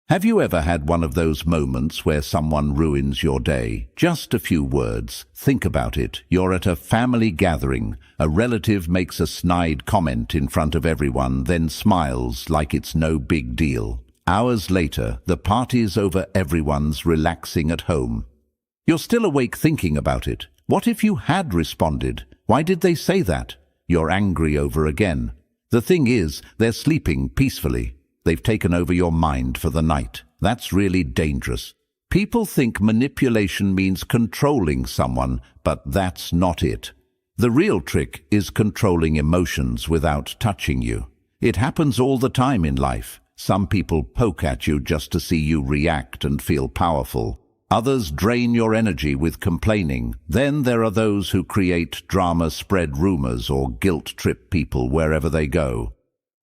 Have you ever had one of those moments where someone ruins your day? Just a few words. Think about it. You're at a family gathering. A relative makes a snide comment in front of everyone, then smiles like it's no big deal. Hours later, the party's over, everyone's relaxing at home. You're still awake thinking about it. What if you had responded? Why did they say that? You're angry over again. The thing is, they're sleeping peacefully. They've taken over your mind for the night. That's really dangerous. People think manipulation means controlling someone, but that's not it. The real trick is controlling emotions without touching you. It happens all the time in life. Some people poke at you just to see you react and feel powerful. Others drain your energy with complaining. Then there are those who create drama, spread rumors, or guilt-trip people wherever they go.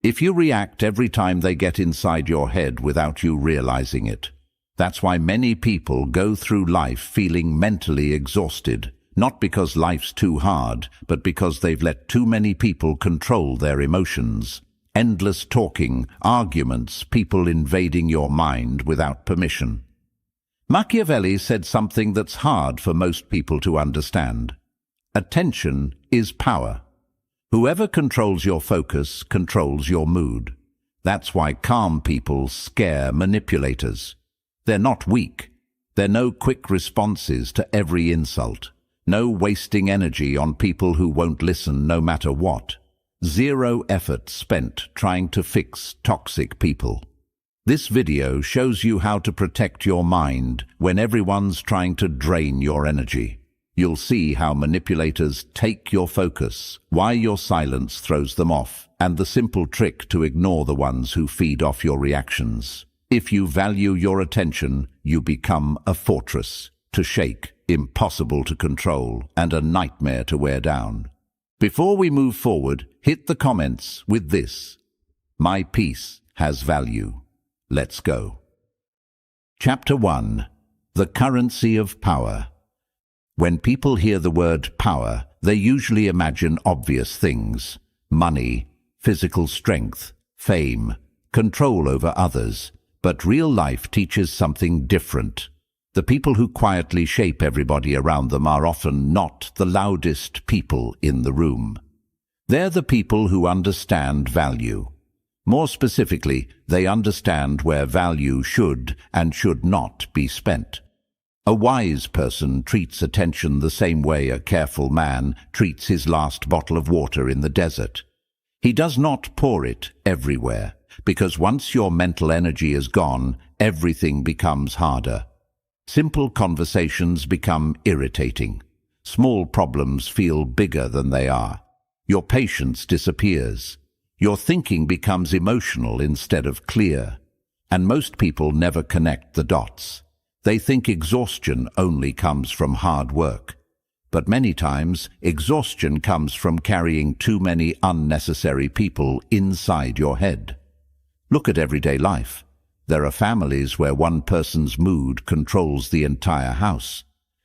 If you react every time they get inside your head without you realizing it. That's why many people go through life feeling mentally exhausted, not because life's too hard, but because they've let too many people control their emotions. Endless talking, arguments, people invading your mind without permission. Machiavelli said something that's hard for most people to understand. Attention is power. Whoever controls your focus controls your mood. That's why calm people scare manipulators. They're not weak. There are no quick responses to every insult. No wasting energy on people who won't listen no matter what. Zero effort spent trying to fix toxic people. This video shows you how to protect your mind when everyone's trying to drain your energy. You'll see how manipulators take your focus, why your silence throws them off, and the simple trick to ignore the ones who feed off your reactions. If you value your attention, you become a fortress to shake, impossible to control, and a nightmare to wear down. Before we move forward, hit the comments with this: "My peace has value." Let's go. Chapter 1. The Currency of Power. When people hear the word power, they usually imagine obvious things: money, physical strength, fame, control over others. But real life teaches something different. The people who quietly shape everybody around them are often not the loudest people in the room. They're the people who understand value. More specifically, they understand where value should and should not be spent. A wise person treats attention the same way a careful man treats his last bottle of water in the desert. He does not pour it everywhere, because once your mental energy is gone, everything becomes harder. Simple conversations become irritating. Small problems feel bigger than they are. Your patience disappears. Your thinking becomes emotional instead of clear. And most people never connect the dots. They think exhaustion only comes from hard work. But many times, exhaustion comes from carrying too many unnecessary people inside your head. Look at everyday life. There are families where one person's mood controls the entire house.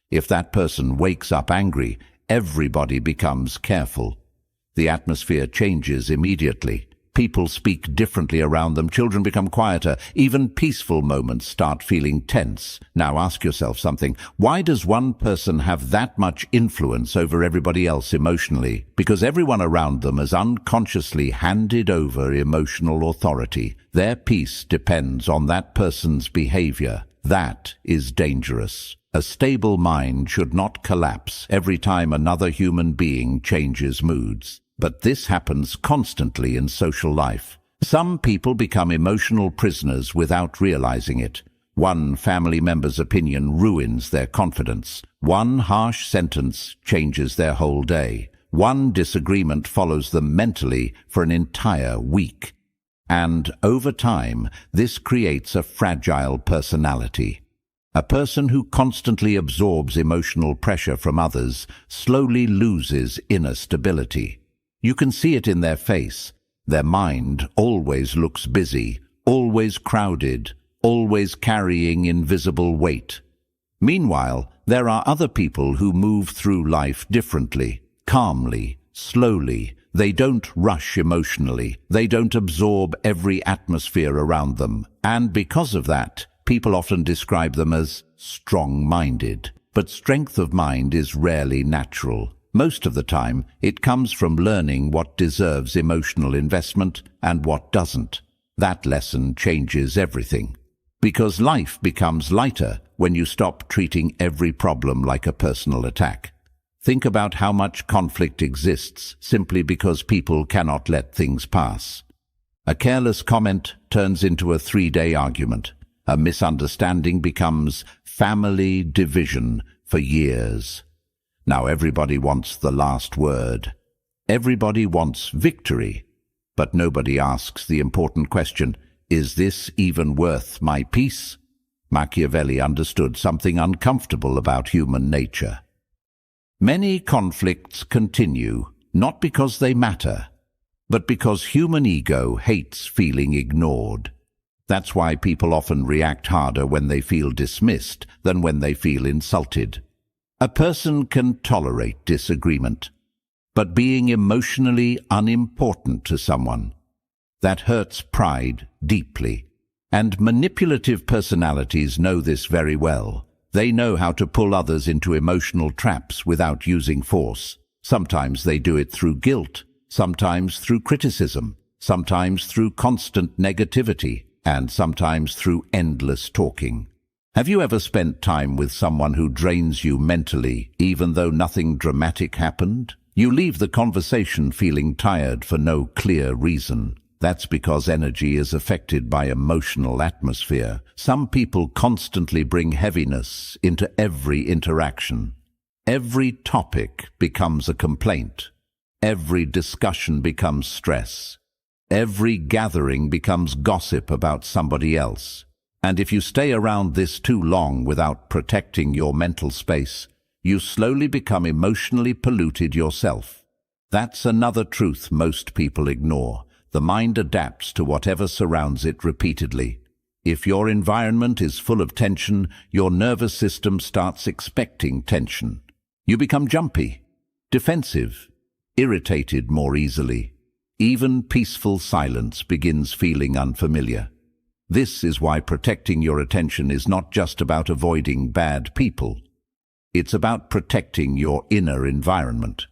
If that person wakes up angry, everybody becomes careful. The atmosphere changes immediately. People speak differently around them. Children become quieter. Even peaceful moments start feeling tense. Now ask yourself something. Why does one person have that much influence over everybody else emotionally? Because everyone around them has unconsciously handed over emotional authority. Their peace depends on that person's behavior. That is dangerous. A stable mind should not collapse every time another human being changes moods. But this happens constantly in social life. Some people become emotional prisoners without realizing it. One family member's opinion ruins their confidence. One harsh sentence changes their whole day. One disagreement follows them mentally for an entire week. And over time, this creates a fragile personality. A person who constantly absorbs emotional pressure from others slowly loses inner stability. You can see it in their face. Their mind always looks busy, always crowded, always carrying invisible weight. Meanwhile, there are other people who move through life differently, calmly, slowly. They don't rush emotionally. They don't absorb every atmosphere around them. And because of that, people often describe them as strong-minded. But strength of mind is rarely natural. Most of the time, it comes from learning what deserves emotional investment and what doesn't. That lesson changes everything. Because life becomes lighter when you stop treating every problem like a personal attack. Think about how much conflict exists simply because people cannot let things pass. A careless comment turns into a 3-day argument. A misunderstanding becomes family division for years. Now everybody wants the last word. Everybody wants victory. But nobody asks the important question, is this even worth my peace? Machiavelli understood something uncomfortable about human nature. Many conflicts continue, not because they matter, but because human ego hates feeling ignored. That's why people often react harder when they feel dismissed than when they feel insulted. A person can tolerate disagreement, but being emotionally unimportant to someone, that hurts pride deeply. And manipulative personalities know this very well. They know how to pull others into emotional traps without using force. Sometimes they do it through guilt, sometimes through criticism, sometimes through constant negativity, and sometimes through endless talking. Have you ever spent time with someone who drains you mentally, even though nothing dramatic happened? You leave the conversation feeling tired for no clear reason. That's because energy is affected by emotional atmosphere. Some people constantly bring heaviness into every interaction. Every topic becomes a complaint. Every discussion becomes stress. Every gathering becomes gossip about somebody else. And if you stay around this too long without protecting your mental space, you slowly become emotionally polluted yourself. That's another truth most people ignore. The mind adapts to whatever surrounds it repeatedly. If your environment is full of tension, your nervous system starts expecting tension. You become jumpy, defensive, irritated more easily. Even peaceful silence begins feeling unfamiliar. This is why protecting your attention is not just about avoiding bad people. It's about protecting your inner environment.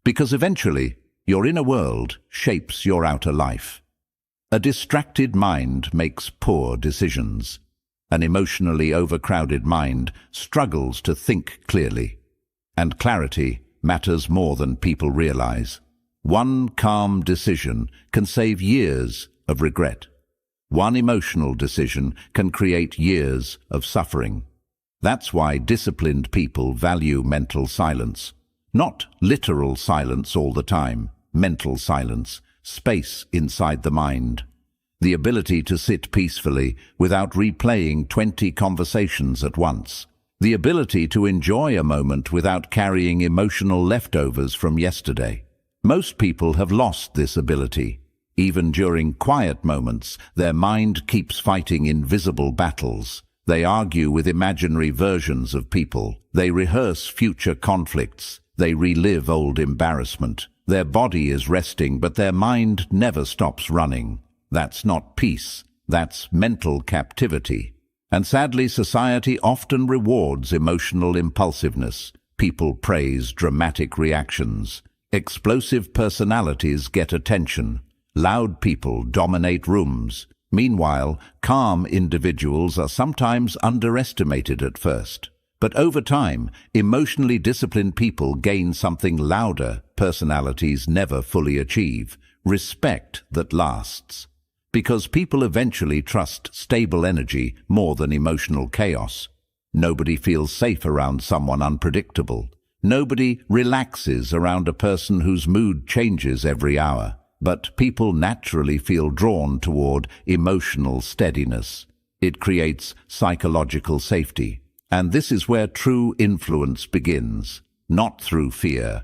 Because eventually, your inner world shapes your outer life. A distracted mind makes poor decisions. An emotionally overcrowded mind struggles to think clearly. And clarity matters more than people realize. One calm decision can save years of regret. One emotional decision can create years of suffering. That's why disciplined people value mental silence. Not literal silence all the time. Mental silence, space inside the mind. The ability to sit peacefully without replaying 20 conversations at once. The ability to enjoy a moment without carrying emotional leftovers from yesterday. Most people have lost this ability. Even during quiet moments, their mind keeps fighting invisible battles. They argue with imaginary versions of people. They rehearse future conflicts. They relive old embarrassment. Their body is resting, but their mind never stops running. That's not peace. That's mental captivity. And sadly, society often rewards emotional impulsiveness. People praise dramatic reactions. Explosive personalities get attention. Loud people dominate rooms. Meanwhile, calm individuals are sometimes underestimated at first. But over time, emotionally disciplined people gain something louder personalities never fully achieve: respect that lasts. Because people eventually trust stable energy more than emotional chaos. Nobody feels safe around someone unpredictable. Nobody relaxes around a person whose mood changes every hour. But people naturally feel drawn toward emotional steadiness. It creates psychological safety. And this is where true influence begins, not through fear,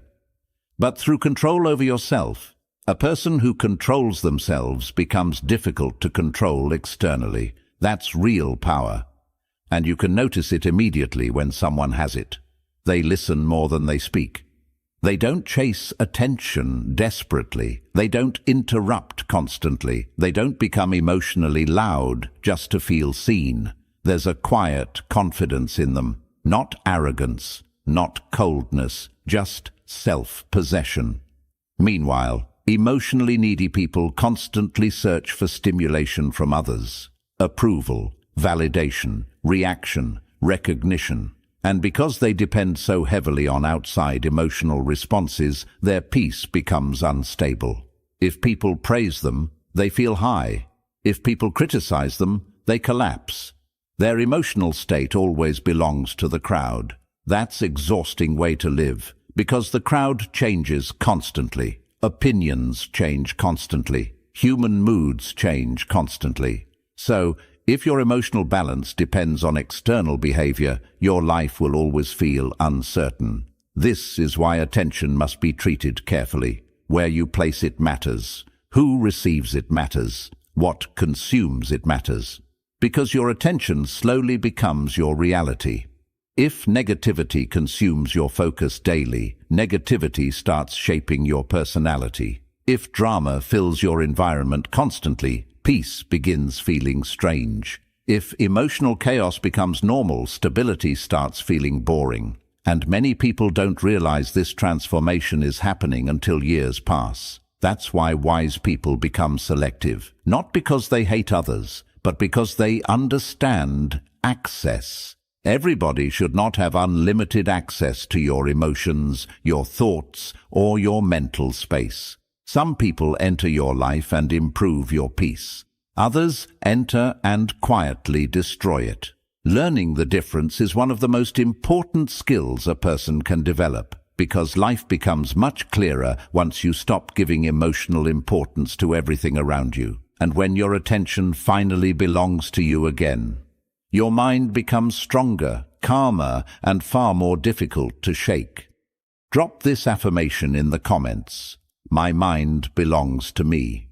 but through control over yourself. A person who controls themselves becomes difficult to control externally. That's real power. And you can notice it immediately when someone has it. They listen more than they speak. They don't chase attention desperately. They don't interrupt constantly. They don't become emotionally loud just to feel seen. There's a quiet confidence in them, not arrogance, not coldness, just self-possession. Meanwhile, emotionally needy people constantly search for stimulation from others, approval, validation, reaction, recognition. And because they depend so heavily on outside emotional responses, their peace becomes unstable. If people praise them, they feel high. If people criticize them, they collapse. Their emotional state always belongs to the crowd. That's an exhausting way to live, because the crowd changes constantly. Opinions change constantly. Human moods change constantly. So, if your emotional balance depends on external behavior, your life will always feel uncertain. This is why attention must be treated carefully. Where you place it matters. Who receives it matters. What consumes it matters. Because your attention slowly becomes your reality. If negativity consumes your focus daily, negativity starts shaping your personality. If drama fills your environment constantly, peace begins feeling strange. If emotional chaos becomes normal, stability starts feeling boring. And many people don't realize this transformation is happening until years pass. That's why wise people become selective. Not because they hate others, but because they understand access. Everybody should not have unlimited access to your emotions, your thoughts, or your mental space. Some people enter your life and improve your peace. Others enter and quietly destroy it. Learning the difference is one of the most important skills a person can develop, because life becomes much clearer once you stop giving emotional importance to everything around you, and when your attention finally belongs to you again. Your mind becomes stronger, calmer, and far more difficult to shake. Drop this affirmation in the comments. My mind belongs to me.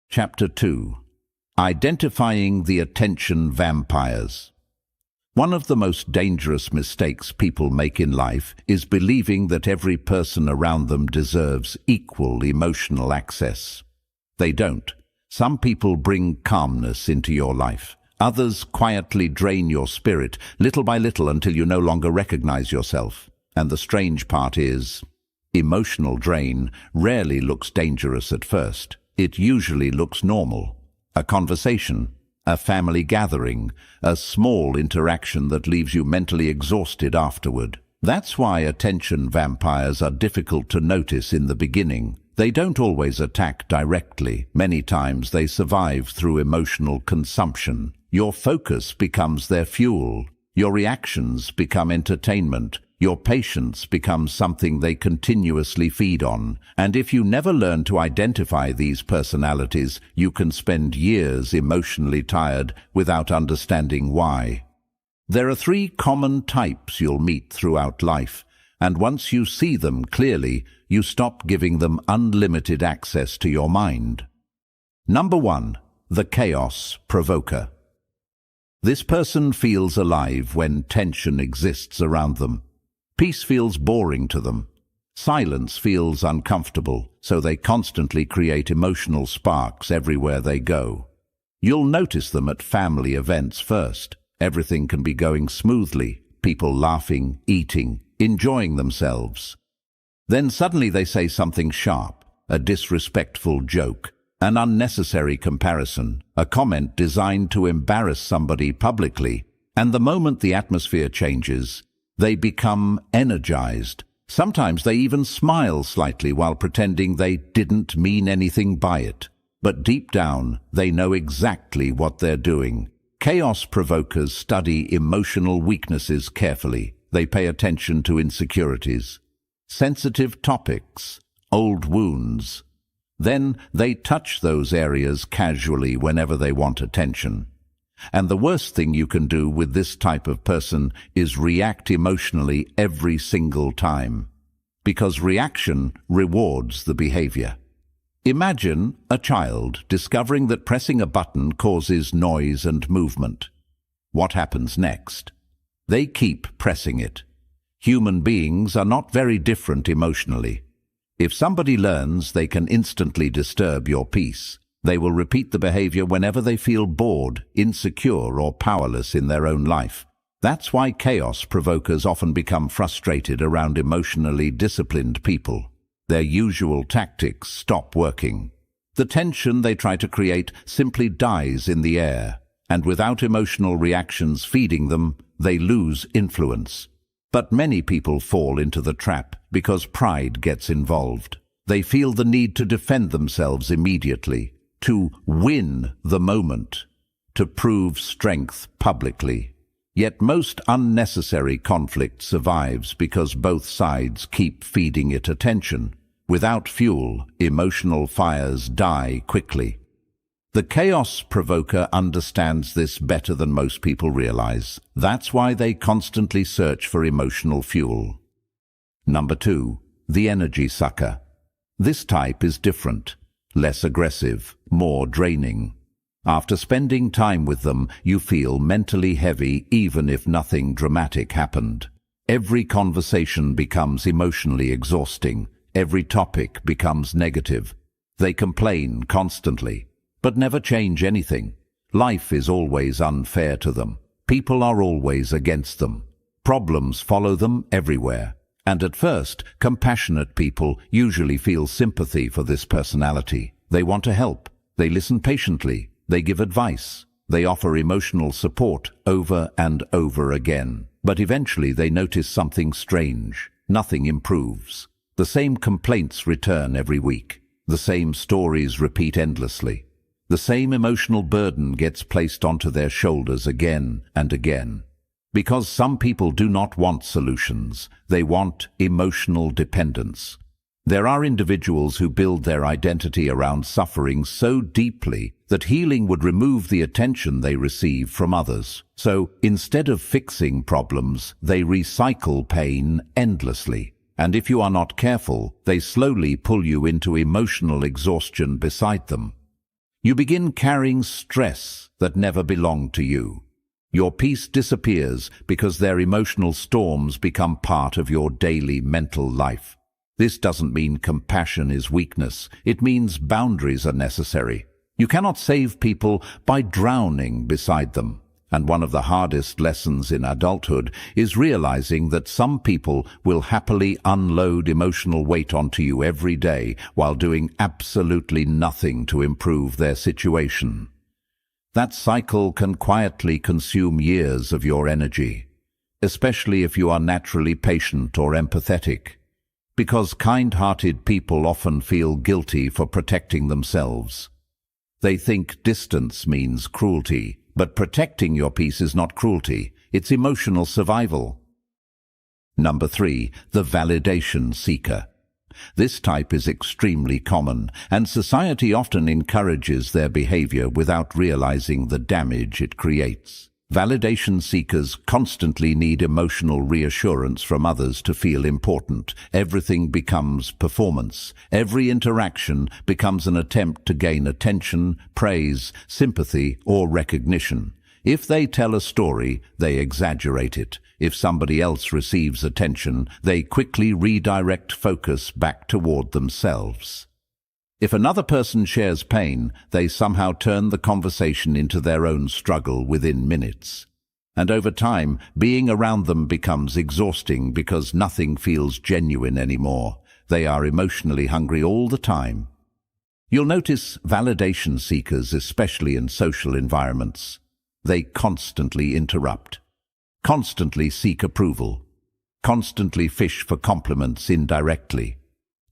Chapter 2. Identifying the attention vampires. One of the most dangerous mistakes people make in life is believing that every person around them deserves equal emotional access. They don't. Some people bring calmness into your life. Others quietly drain your spirit, little by little, until you no longer recognize yourself. And the strange part is, emotional drain rarely looks dangerous at first. It usually looks normal. A conversation, a family gathering, a small interaction that leaves you mentally exhausted afterward. That's why attention vampires are difficult to notice in the beginning. They don't always attack directly. Many times they survive through emotional consumption. Your focus becomes their fuel. Your reactions become entertainment. Your patience becomes something they continuously feed on. And if you never learn to identify these personalities, you can spend years emotionally tired without understanding why. There are 3 common types you'll meet throughout life, and once you see them clearly, you stop giving them unlimited access to your mind. Number 1. The chaos provoker. This person feels alive when tension exists around them. Peace feels boring to them. Silence feels uncomfortable, so they constantly create emotional sparks everywhere they go. You'll notice them at family events first. Everything can be going smoothly, people laughing, eating, enjoying themselves. Then suddenly they say something sharp, a disrespectful joke, an unnecessary comparison, a comment designed to embarrass somebody publicly, and the moment the atmosphere changes, they become energized. Sometimes they even smile slightly while pretending they didn't mean anything by it. But deep down, they know exactly what they're doing. Chaos provokers study emotional weaknesses carefully. They pay attention to insecurities, sensitive topics, old wounds. Then they touch those areas casually whenever they want attention. And the worst thing you can do with this type of person is react emotionally every single time, because reaction rewards the behavior. Imagine a child discovering that pressing a button causes noise and movement. What happens next? They keep pressing it. Human beings are not very different emotionally. If somebody learns they can instantly disturb your peace, they will repeat the behavior whenever they feel bored, insecure, or powerless in their own life. That's why chaos provokers often become frustrated around emotionally disciplined people. Their usual tactics stop working. The tension they try to create simply dies in the air, and without emotional reactions feeding them, they lose influence. But many people fall into the trap because pride gets involved. They feel the need to defend themselves immediately, to win the moment, to prove strength publicly. Yet most unnecessary conflict survives because both sides keep feeding it attention. Without fuel, emotional fires die quickly. The chaos provoker understands this better than most people realize. That's why they constantly search for emotional fuel. Number 2. The energy sucker. This type is different, less aggressive, more draining. After spending time with them, you feel mentally heavy even if nothing dramatic happened. Every conversation becomes emotionally exhausting. Every topic becomes negative. They complain constantly, but never change anything. Life is always unfair to them. People are always against them. Problems follow them everywhere. And at first, compassionate people usually feel sympathy for this personality. They want to help. They listen patiently. They give advice. They offer emotional support over and over again. But eventually they notice something strange. Nothing improves. The same complaints return every week. The same stories repeat endlessly. The same emotional burden gets placed onto their shoulders again and again. Because some people do not want solutions, they want emotional dependence. There are individuals who build their identity around suffering so deeply that healing would remove the attention they receive from others. So, instead of fixing problems, they recycle pain endlessly. And if you are not careful, they slowly pull you into emotional exhaustion beside them. You begin carrying stress that never belonged to you. Your peace disappears because their emotional storms become part of your daily mental life. This doesn't mean compassion is weakness. It means boundaries are necessary. You cannot save people by drowning beside them. And one of the hardest lessons in adulthood is realizing that some people will happily unload emotional weight onto you every day while doing absolutely nothing to improve their situation. That cycle can quietly consume years of your energy, especially if you are naturally patient or empathetic, because kind-hearted people often feel guilty for protecting themselves. They think distance means cruelty, but protecting your peace is not cruelty, it's emotional survival. Number 3, the validation seeker. This type is extremely common, and society often encourages their behavior without realizing the damage it creates. Validation seekers constantly need emotional reassurance from others to feel important. Everything becomes performance. Every interaction becomes an attempt to gain attention, praise, sympathy, or recognition. If they tell a story, they exaggerate it. If somebody else receives attention, they quickly redirect focus back toward themselves. If another person shares pain, they somehow turn the conversation into their own struggle within minutes. And over time, being around them becomes exhausting because nothing feels genuine anymore. They are emotionally hungry all the time. You'll notice validation seekers, especially in social environments. They constantly interrupt, constantly seek approval, constantly fish for compliments indirectly.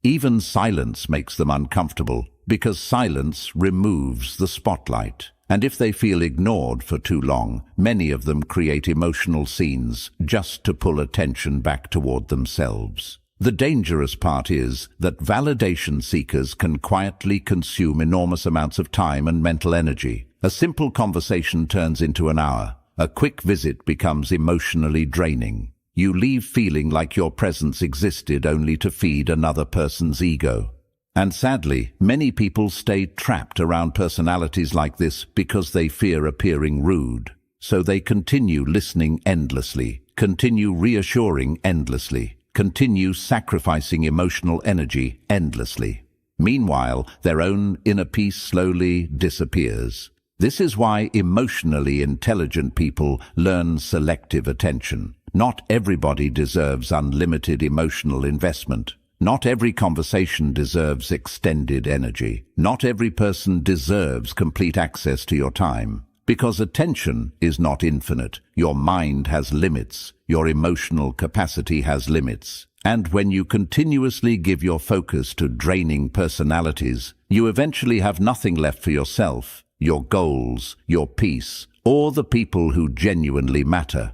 Even silence makes them uncomfortable because silence removes the spotlight. And if they feel ignored for too long, many of them create emotional scenes just to pull attention back toward themselves. The dangerous part is that validation seekers can quietly consume enormous amounts of time and mental energy. A simple conversation turns into an hour. A quick visit becomes emotionally draining. You leave feeling like your presence existed only to feed another person's ego. And sadly, many people stay trapped around personalities like this because they fear appearing rude. So they continue listening endlessly, continue reassuring endlessly, continue sacrificing emotional energy endlessly. Meanwhile, their own inner peace slowly disappears. This is why emotionally intelligent people learn selective attention. Not everybody deserves unlimited emotional investment. Not every conversation deserves extended energy. Not every person deserves complete access to your time. Because attention is not infinite. Your mind has limits. Your emotional capacity has limits. And when you continuously give your focus to draining personalities, you eventually have nothing left for yourself, your goals, your peace, or the people who genuinely matter.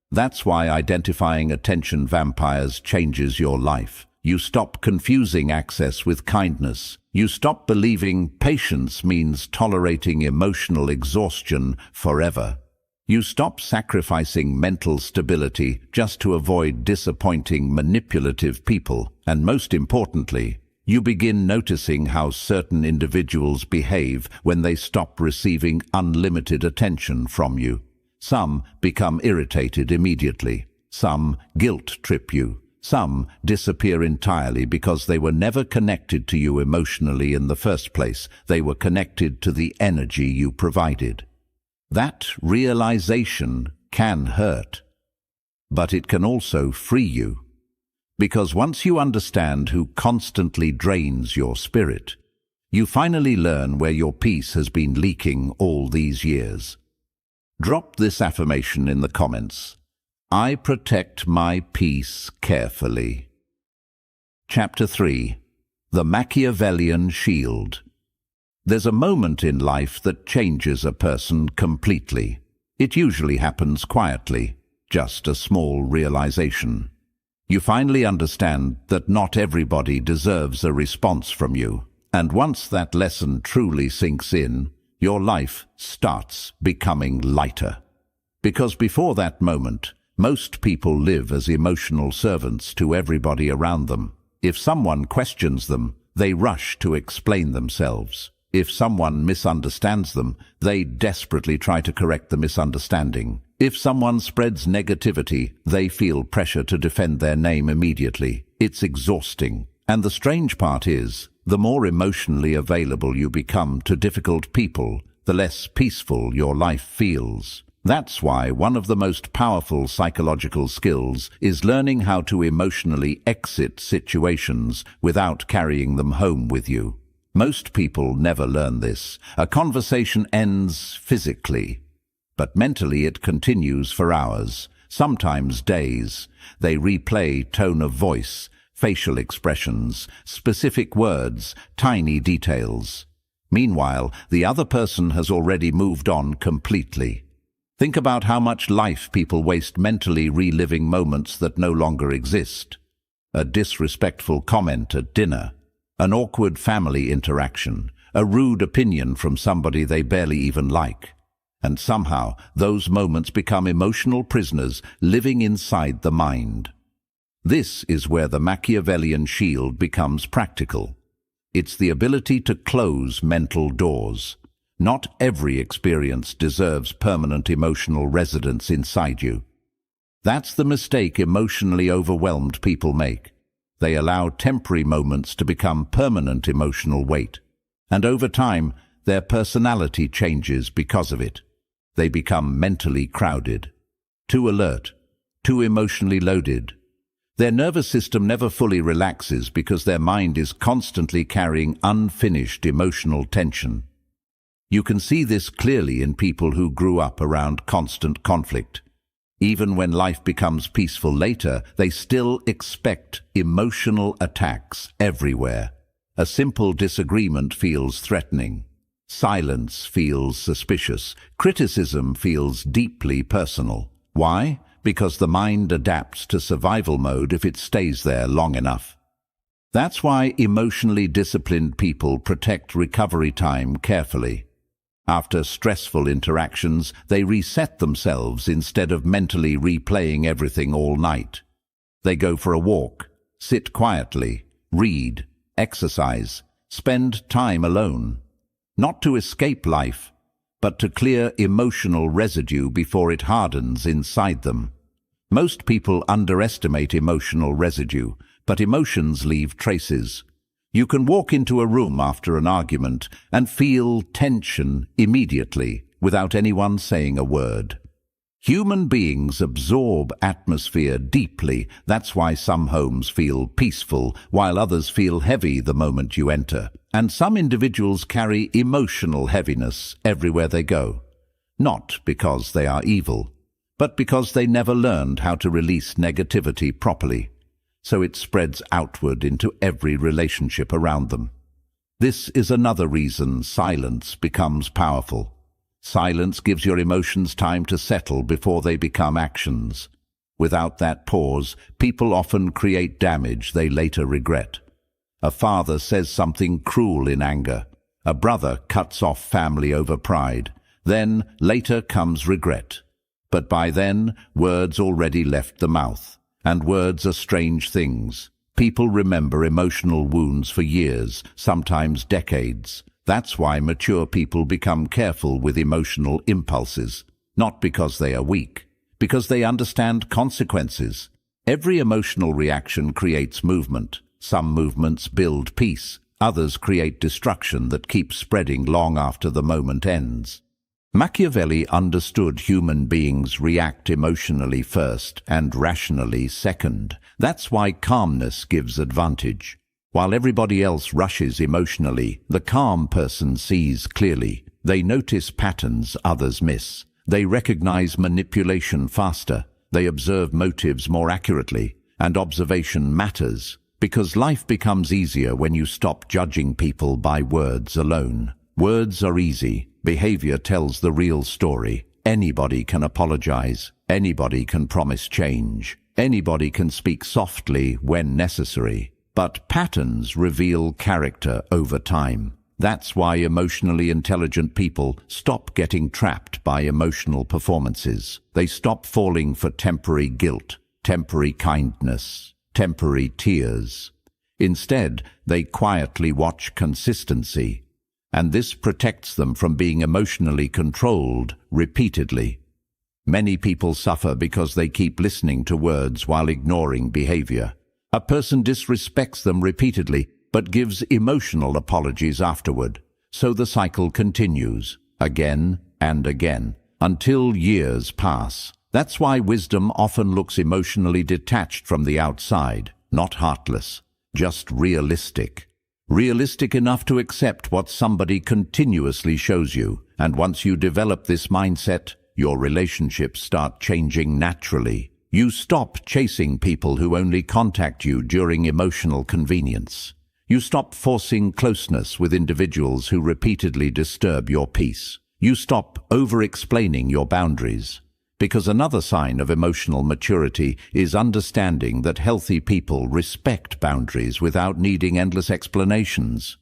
That's why identifying attention vampires changes your life. You stop confusing access with kindness. You stop believing patience means tolerating emotional exhaustion forever. You stop sacrificing mental stability just to avoid disappointing, manipulative people. And most importantly, you begin noticing how certain individuals behave when they stop receiving unlimited attention from you. Some become irritated immediately. Some guilt-trip you. Some disappear entirely because they were never connected to you emotionally in the first place. They were connected to the energy you provided. That realization can hurt, but it can also free you. Because once you understand who constantly drains your spirit, you finally learn where your peace has been leaking all these years. Drop this affirmation in the comments. I protect my peace carefully. Chapter 3. The Machiavellian Shield. There's a moment in life that changes a person completely. It usually happens quietly, just a small realization. You finally understand that not everybody deserves a response from you. And once that lesson truly sinks in, your life starts becoming lighter. Because before that moment, most people live as emotional servants to everybody around them. If someone questions them, they rush to explain themselves. If someone misunderstands them, they desperately try to correct the misunderstanding. If someone spreads negativity, they feel pressure to defend their name immediately. It's exhausting. And the strange part is, the more emotionally available you become to difficult people, the less peaceful your life feels. That's why one of the most powerful psychological skills is learning how to emotionally exit situations without carrying them home with you. Most people never learn this. A conversation ends physically, but mentally it continues for hours, sometimes days. They replay tone of voice, facial expressions, specific words, tiny details. Meanwhile, the other person has already moved on completely. Think about how much life people waste mentally reliving moments that no longer exist. A disrespectful comment at dinner, an awkward family interaction, a rude opinion from somebody they barely even like. And somehow, those moments become emotional prisoners living inside the mind. This is where the Machiavellian shield becomes practical. It's the ability to close mental doors. Not every experience deserves permanent emotional residence inside you. That's the mistake emotionally overwhelmed people make. They allow temporary moments to become permanent emotional weight. And over time, their personality changes because of it. They become mentally crowded, too alert, too emotionally loaded. Their nervous system never fully relaxes because their mind is constantly carrying unfinished emotional tension. You can see this clearly in people who grew up around constant conflict. Even when life becomes peaceful later, they still expect emotional attacks everywhere. A simple disagreement feels threatening. Silence feels suspicious. Criticism feels deeply personal. Why? Because the mind adapts to survival mode if it stays there long enough. That's why emotionally disciplined people protect recovery time carefully. After stressful interactions, they reset themselves instead of mentally replaying everything all night. They go for a walk, sit quietly, read, exercise, spend time alone. Not to escape life, but to clear emotional residue before it hardens inside them. Most people underestimate emotional residue, but emotions leave traces. You can walk into a room after an argument and feel tension immediately without anyone saying a word. Human beings absorb atmosphere deeply. That's why some homes feel peaceful, while others feel heavy the moment you enter. And some individuals carry emotional heaviness everywhere they go. Not because they are evil, but because they never learned how to release negativity properly. So it spreads outward into every relationship around them. This is another reason silence becomes powerful. Silence gives your emotions time to settle before they become actions. Without that pause, people often create damage they later regret. A father says something cruel in anger. A brother cuts off family over pride. Then, later comes regret. But by then, words already left the mouth. And words are strange things. People remember emotional wounds for years, sometimes decades. That's why mature people become careful with emotional impulses, not because they are weak, because they understand consequences. Every emotional reaction creates movement. Some movements build peace, others create destruction that keeps spreading long after the moment ends. Machiavelli understood human beings react emotionally first and rationally second. That's why calmness gives advantage. While everybody else rushes emotionally, the calm person sees clearly. They notice patterns others miss. They recognize manipulation faster. They observe motives more accurately. And observation matters, because life becomes easier when you stop judging people by words alone. Words are easy. Behavior tells the real story. Anybody can apologize. Anybody can promise change. Anybody can speak softly when necessary. But patterns reveal character over time. That's why emotionally intelligent people stop getting trapped by emotional performances. They stop falling for temporary guilt, temporary kindness, temporary tears. Instead, they quietly watch consistency. And this protects them from being emotionally controlled repeatedly. Many people suffer because they keep listening to words while ignoring behavior. A person disrespects them repeatedly, but gives emotional apologies afterward. So the cycle continues, again and again, until years pass. That's why wisdom often looks emotionally detached from the outside, not heartless, just realistic. Realistic enough to accept what somebody continuously shows you. And once you develop this mindset, your relationships start changing naturally. You stop chasing people who only contact you during emotional convenience. You stop forcing closeness with individuals who repeatedly disturb your peace. You stop over-explaining your boundaries. Because another sign of emotional maturity is understanding that healthy people respect boundaries without needing endless explanations.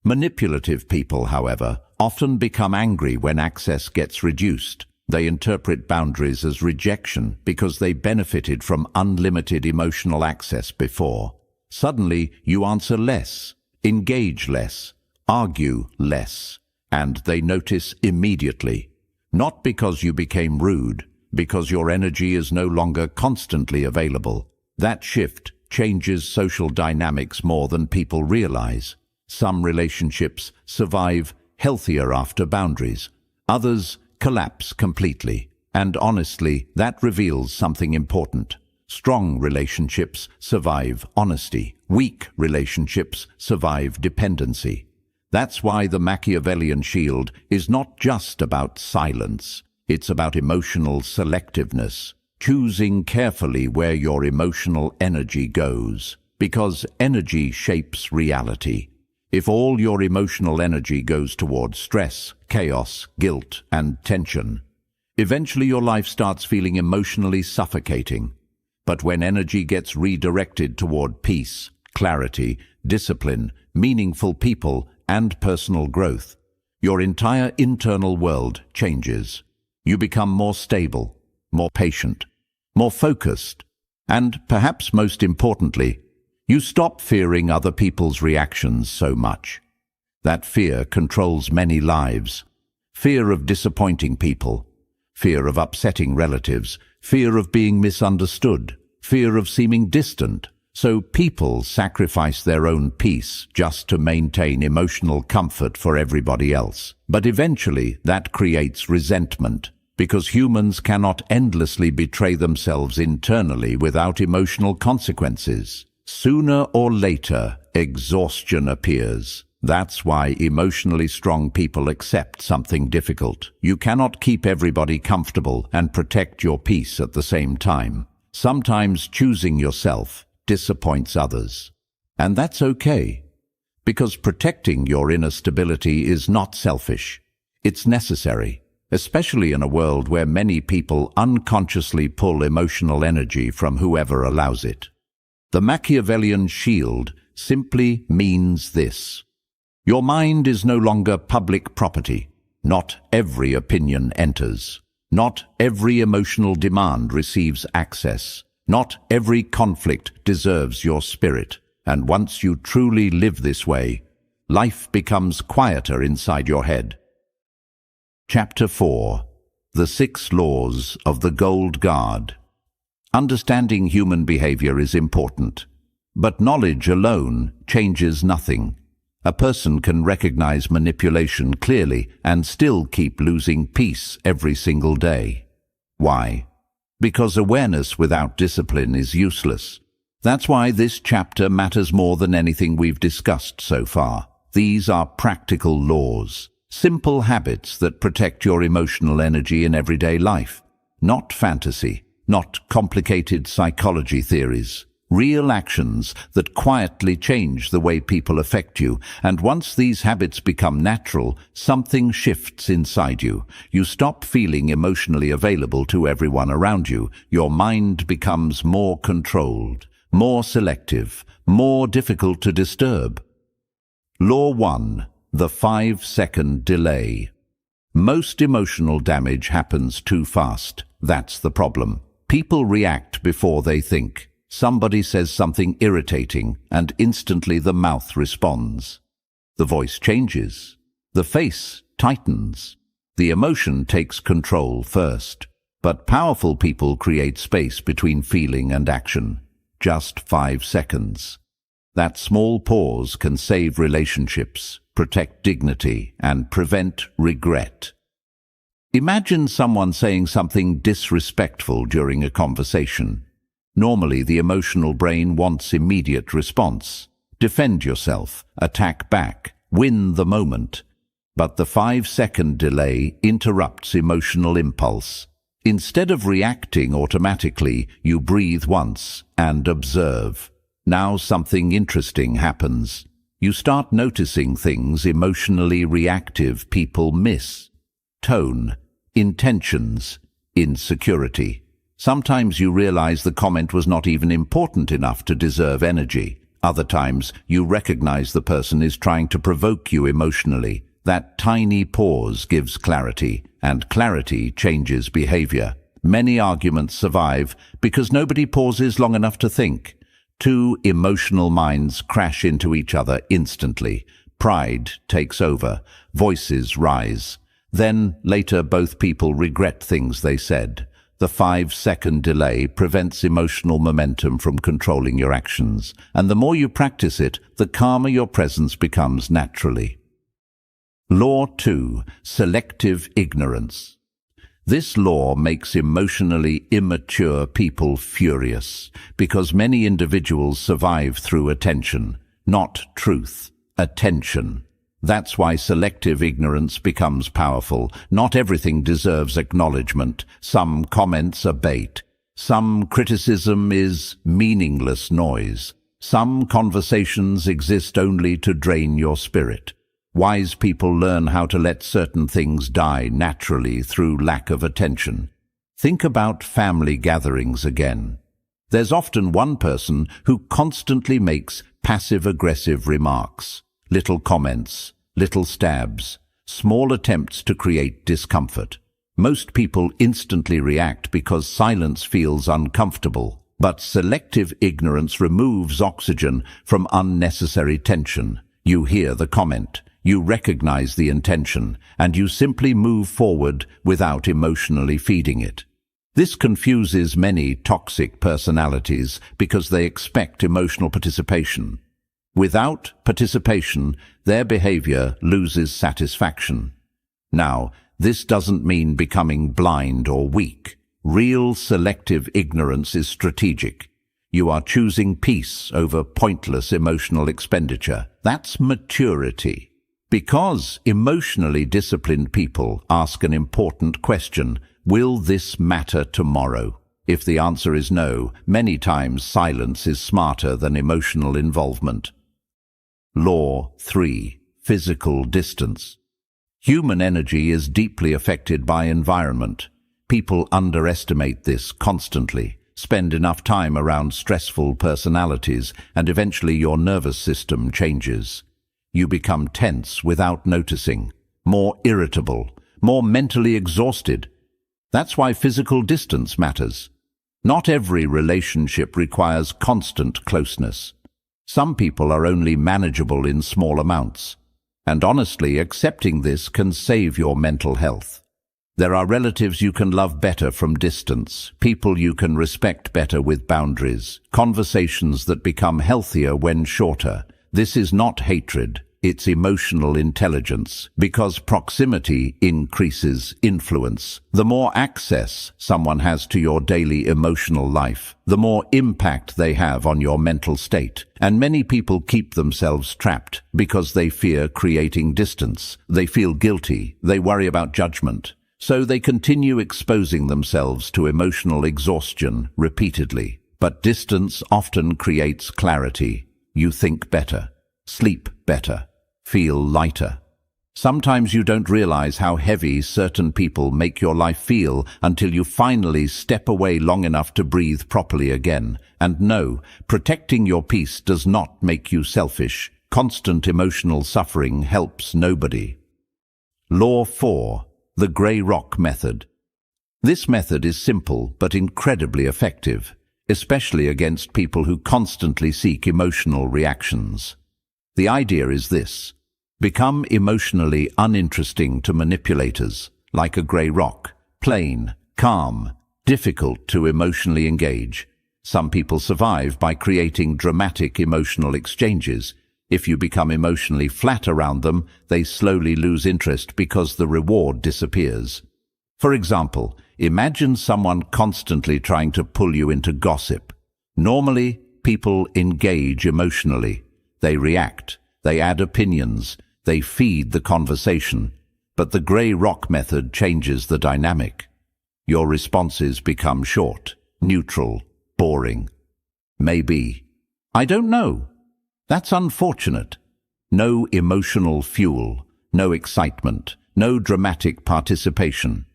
Manipulative people, however, often become angry when access gets reduced. They interpret boundaries as rejection because they benefited from unlimited emotional access before. Suddenly, you answer less, engage less, argue less, and they notice immediately. Not because you became rude, because your energy is no longer constantly available. That shift changes social dynamics more than people realize. Some relationships survive healthier after boundaries. Others collapse completely. And honestly, that reveals something important. Strong relationships survive honesty. Weak relationships survive dependency. That's why the Machiavellian shield is not just about silence. It's about emotional selectiveness, choosing carefully where your emotional energy goes, because energy shapes reality. If all your emotional energy goes towards stress, chaos, guilt, and tension, eventually your life starts feeling emotionally suffocating. But when energy gets redirected toward peace, clarity, discipline, meaningful people, and personal growth, your entire internal world changes. You become more stable, more patient, more focused, and perhaps most importantly, you stop fearing other people's reactions so much. That fear controls many lives. Fear of disappointing people, fear of upsetting relatives, fear of being misunderstood, fear of seeming distant. So people sacrifice their own peace just to maintain emotional comfort for everybody else. But eventually that creates resentment, because humans cannot endlessly betray themselves internally without emotional consequences. Sooner or later, exhaustion appears. That's why emotionally strong people accept something difficult. You cannot keep everybody comfortable and protect your peace at the same time. Sometimes choosing yourself disappoints others. And that's okay, because protecting your inner stability is not selfish. It's necessary, especially in a world where many people unconsciously pull emotional energy from whoever allows it. The Machiavellian shield simply means this: your mind is no longer public property. Not every opinion enters. Not every emotional demand receives access. Not every conflict deserves your spirit. And once you truly live this way, life becomes quieter inside your head. Chapter 4. The 6 Laws of the Gold Guard. Understanding human behavior is important, but knowledge alone changes nothing. A person can recognize manipulation clearly and still keep losing peace every single day. Why? Because awareness without discipline is useless. That's why this chapter matters more than anything we've discussed so far. These are practical laws, simple habits that protect your emotional energy in everyday life. Not fantasy, not complicated psychology theories. Real actions that quietly change the way people affect you. And once these habits become natural, something shifts inside you. You stop feeling emotionally available to everyone around you. Your mind becomes more controlled, more selective, more difficult to disturb. Law 1. The 5-second delay. Most emotional damage happens too fast. That's the problem. People react before they think. Somebody says something irritating, and instantly the mouth responds. The voice changes. The face tightens. The emotion takes control first. But powerful people create space between feeling and action. Just 5 seconds. That small pause can save relationships, protect dignity, and prevent regret. Imagine someone saying something disrespectful during a conversation. Normally, the emotional brain wants immediate response. Defend yourself, attack back, win the moment. But the 5-second delay interrupts emotional impulse. Instead of reacting automatically, you breathe once and observe. Now something interesting happens. You start noticing things emotionally reactive people miss. Tone, intentions, insecurity. Sometimes you realize the comment was not even important enough to deserve energy. Other times, you recognize the person is trying to provoke you emotionally. That tiny pause gives clarity, and clarity changes behavior. Many arguments survive because nobody pauses long enough to think. 2 emotional minds crash into each other instantly. Pride takes over. Voices rise. Then, later, both people regret things they said. The 5-second delay prevents emotional momentum from controlling your actions, and the more you practice it, the calmer your presence becomes naturally. Law 2. Selective ignorance. This law makes emotionally immature people furious, because many individuals survive through attention, not truth, attention. That's why selective ignorance becomes powerful. Not everything deserves acknowledgement. Some comments are bait. Some criticism is meaningless noise. Some conversations exist only to drain your spirit. Wise people learn how to let certain things die naturally through lack of attention. Think about family gatherings again. There's often one person who constantly makes passive-aggressive remarks. Little comments, little stabs, small attempts to create discomfort. Most people instantly react because silence feels uncomfortable, but selective ignorance removes oxygen from unnecessary tension. You hear the comment, You recognize the intention, and you simply move forward without emotionally feeding it. This confuses many toxic personalities because they expect emotional participation. Without participation, their behavior loses satisfaction. Now, this doesn't mean becoming blind or weak. Real selective ignorance is strategic. You are choosing peace over pointless emotional expenditure. That's maturity. Because emotionally disciplined people ask an important question: will this matter tomorrow? If the answer is no, many times silence is smarter than emotional involvement. Law 3. Physical distance. Human energy is deeply affected by environment. People underestimate this constantly. Spend enough time around stressful personalities, and eventually your nervous system changes. You become tense without noticing, more irritable, more mentally exhausted. That's why physical distance matters. Not every relationship requires constant closeness. Some people are only manageable in small amounts. And honestly, accepting this can save your mental health. There are relatives you can love better from distance, people you can respect better with boundaries, conversations that become healthier when shorter. This is not hatred, it's emotional intelligence, because proximity increases influence. The more access someone has to your daily emotional life, the more impact they have on your mental state. And many people keep themselves trapped because they fear creating distance. They feel guilty, they worry about judgment. So they continue exposing themselves to emotional exhaustion repeatedly. But distance often creates clarity. You think better, sleep better, feel lighter. Sometimes you don't realize how heavy certain people make your life feel until you finally step away long enough to breathe properly again. And no, protecting your peace does not make you selfish. Constant emotional suffering helps nobody. Law 4. The grey rock method. This method is simple but incredibly effective, especially against people who constantly seek emotional reactions. The idea is this: become emotionally uninteresting to manipulators, like a grey rock, plain, calm, difficult to emotionally engage. Some people survive by creating dramatic emotional exchanges. If you become emotionally flat around them, they slowly lose interest because the reward disappears. For example, imagine someone constantly trying to pull you into gossip. Normally, people engage emotionally. They react, they add opinions, they feed the conversation. But the grey rock method changes the dynamic. Your responses become short, neutral, boring. Maybe. I don't know. That's unfortunate. No emotional fuel, no excitement, no dramatic participation.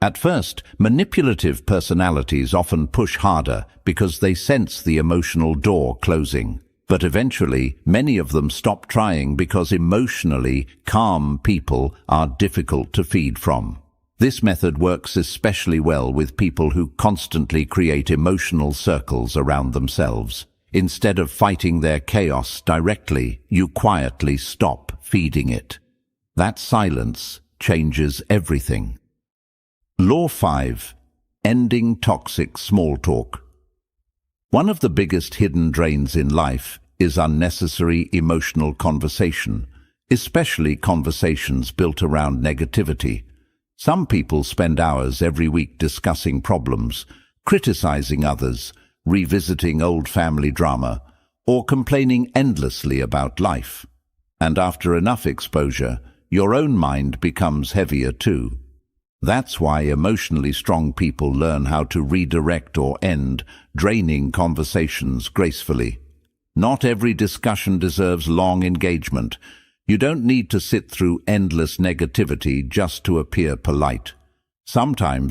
At first, manipulative personalities often push harder because they sense the emotional door closing. But eventually, many of them stop trying because emotionally calm people are difficult to feed from. This method works especially well with people who constantly create emotional circles around themselves. Instead of fighting their chaos directly, you quietly stop feeding it. That silence changes everything. Law 5. Ending toxic small talk. One of the biggest hidden drains in life is unnecessary emotional conversation, especially conversations built around negativity. Some people spend hours every week discussing problems, criticizing others, revisiting old family drama, or complaining endlessly about life. And after enough exposure, your own mind becomes heavier too. That's why emotionally strong people learn how to redirect or end draining conversations gracefully. Not every discussion deserves long engagement. You don't need to sit through endless negativity just to appear polite. Sometimes